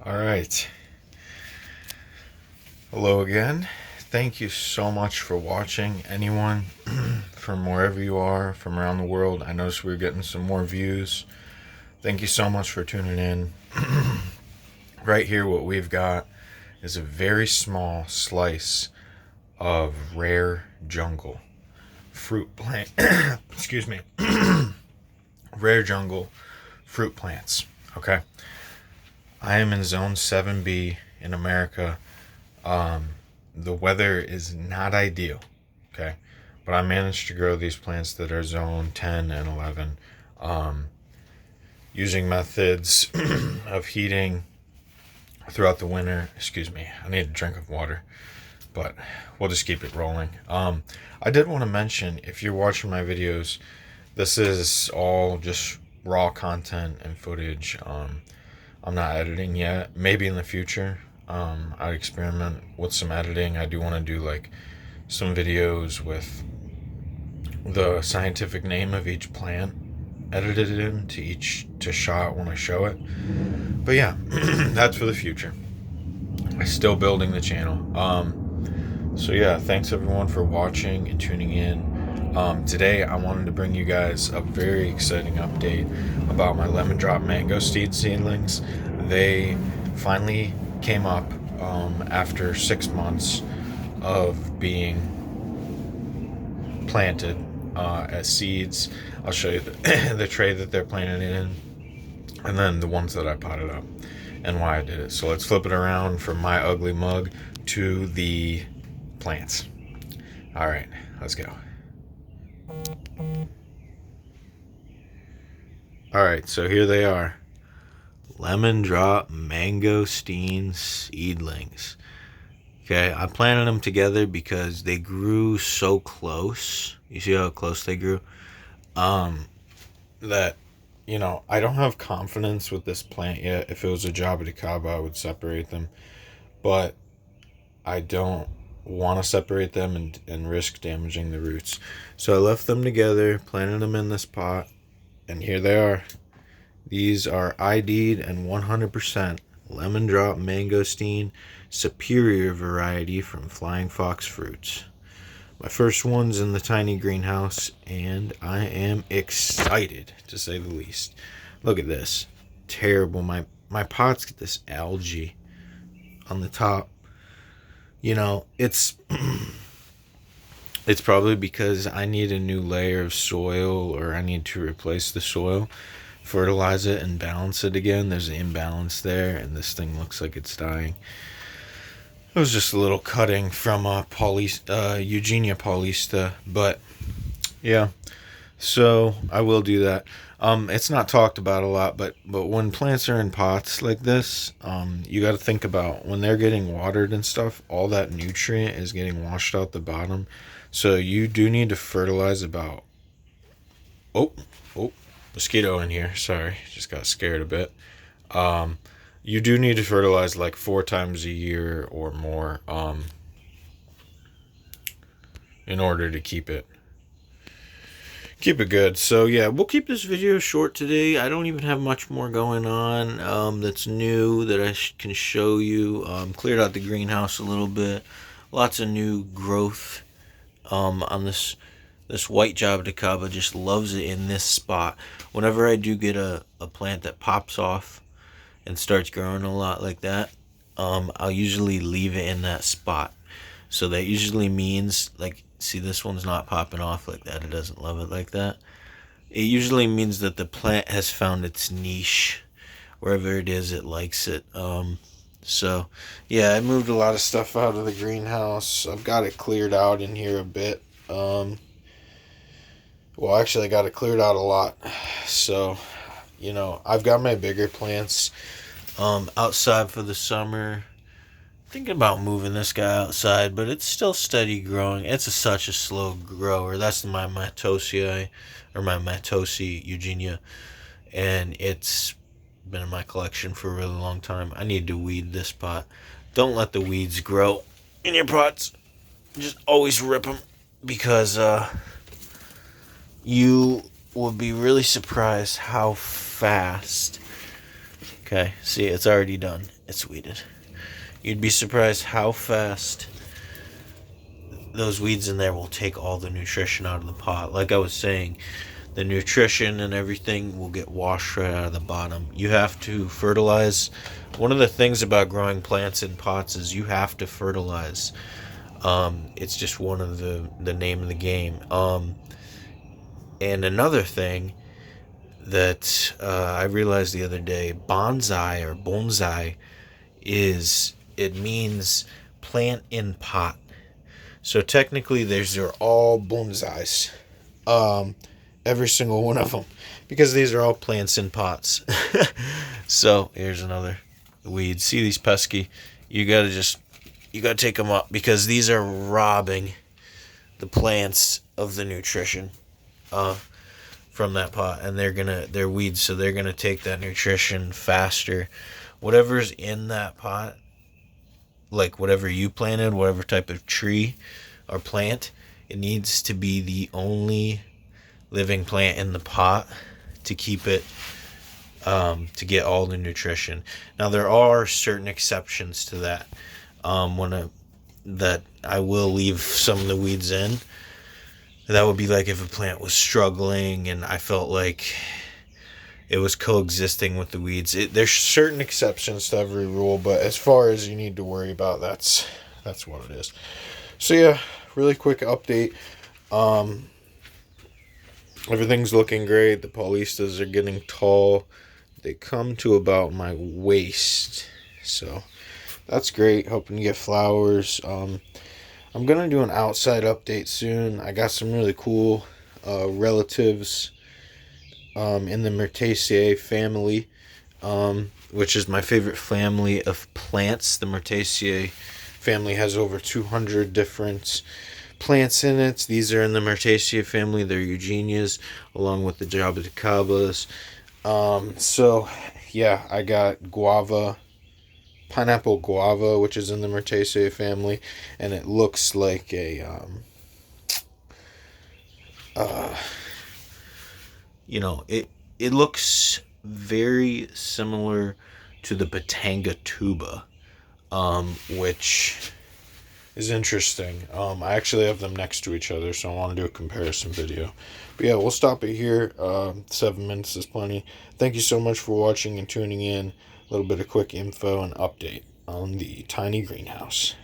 All right. Hello again. Thank you so much for watching. Anyone from wherever you are, from around the world, I noticed we're getting some more views. Thank you so much for tuning in. Right here, what we've got is a very small slice of rare jungle fruit plant. Excuse me. Rare jungle fruit plants. Okay. I am in zone 7B in America. The weather is not ideal, okay? But I managed to grow these plants that are zone 10 and 11 using methods of heating throughout the winter. Excuse me, I need a drink of water, but we'll just keep it rolling. I did want to mention, if you're watching my videos, this is all just raw content and footage. I'm not editing yet. Maybe in the future, I'd experiment with some editing. I do want to do like some videos with the scientific name of each plant edited into shot when I show it. But yeah, that's for the future. I'm still building the channel. So yeah, thanks everyone for watching and tuning in. Today I wanted to bring you guys a very exciting update about my lemon drop mangosteen seedlings. They finally came up after 6 months of being planted as seeds. I'll show you the tray that they're planted in, and then the ones that I potted up and why I did it. So let's flip it around from my ugly mug to the plants. All right, let's go. All right, so here they are. Lemon drop mangosteen seedlings. Okay, I planted them together because they grew so close. You see how close they grew? That, I don't have confidence with this plant yet. If it was a Java de Cabo, I would separate them. But I don't want to separate them and risk damaging the roots. So I left them together, planted them in this pot, and here they are. These are ID'd and 100% lemon drop mangosteen superior variety from Flying Fox Fruits. My first one's in the tiny greenhouse, and I am excited, to say the least. Look at this. Terrible. My pot's got this algae on the top. It's it's probably because I need a new layer of soil, or I need to replace the soil, fertilize it, and balance it again. There's an imbalance there, and this thing looks like it's dying. It was just a little cutting from Eugenia paulista, but yeah. So I will do that. It's not talked about a lot, but when plants are in pots like this, you got to think about when they're getting watered and stuff. All that nutrient is getting washed out the bottom, so you do need to fertilize about. Oh, mosquito in here. Sorry, just got scared a bit. You do need to fertilize like 4 times a year or more, in order to keep it good. So yeah, we'll keep this video short today. I don't even have much more going on that's new that I can show you. Cleared out the greenhouse a little bit. Lots of new growth on this white Java de Cabo. Just loves it in this spot. Whenever I do get a plant that pops off and starts growing a lot like that, I'll usually leave it in that spot. So that usually means, like, see, this one's not popping off like that. It doesn't love it like that. It usually means that the plant has found its niche. Wherever it is, it likes it. So, yeah, I moved a lot of stuff out of the greenhouse. I've got it cleared out in here a bit. Well, actually, I got it cleared out a lot. So, I've got my bigger plants outside for the summer. Thinking about moving this guy outside, but it's still steady growing. It's such a slow grower. That's my Matosia, or my Matosi Eugenia, and it's been in my collection for a really long time. I need to weed this pot. Don't let the weeds grow in your pots. Just always rip them, because you will be really surprised how fast Okay, see, it's already done. It's weeded. You'd be surprised how fast those weeds in there will take all the nutrition out of the pot. Like I was saying, the nutrition and everything will get washed right out of the bottom. You have to fertilize. One of the things about growing plants in pots is you have to fertilize. It's just one of the name of the game. And another thing that I realized the other day, bonsai or bonsai it means plant in pot. So technically, these are all bonsais. Every single one of them, because these are all plants in pots. So here's another weed. See these pesky? You gotta take them up, because these are robbing the plants of the nutrition from that pot, and they're weeds, so they're gonna take that nutrition faster. Whatever's in that pot, like whatever you planted, whatever type of tree or plant, it needs to be the only living plant in the pot to keep it, to get all the nutrition. Now there are certain exceptions to that. That I will leave some of the weeds in. That would be like if a plant was struggling and I felt like it was coexisting with the weeds. There's certain exceptions to every rule, but as far as you need to worry about, that's what it is. So yeah, really quick update. Everything's looking great. The Paulistas are getting tall. They come to about my waist, so that's great. Hoping to get flowers. I'm gonna do an outside update soon. I got some really cool relatives in the Myrtaceae family, which is my favorite family of plants. The Myrtaceae family has over 200 different plants in it. These are in the Myrtaceae family. They're Eugenias, along with the Jaboticabas. So, yeah, I got guava, pineapple guava, which is in the Myrtaceae family, and it looks like a, it looks very similar to the Batanga tuba, which is interesting. I actually have them next to each other, so I want to do a comparison video. But yeah, we'll stop it here. 7 minutes is plenty. Thank you so much for watching and tuning in. A little bit of quick info and update on the tiny greenhouse.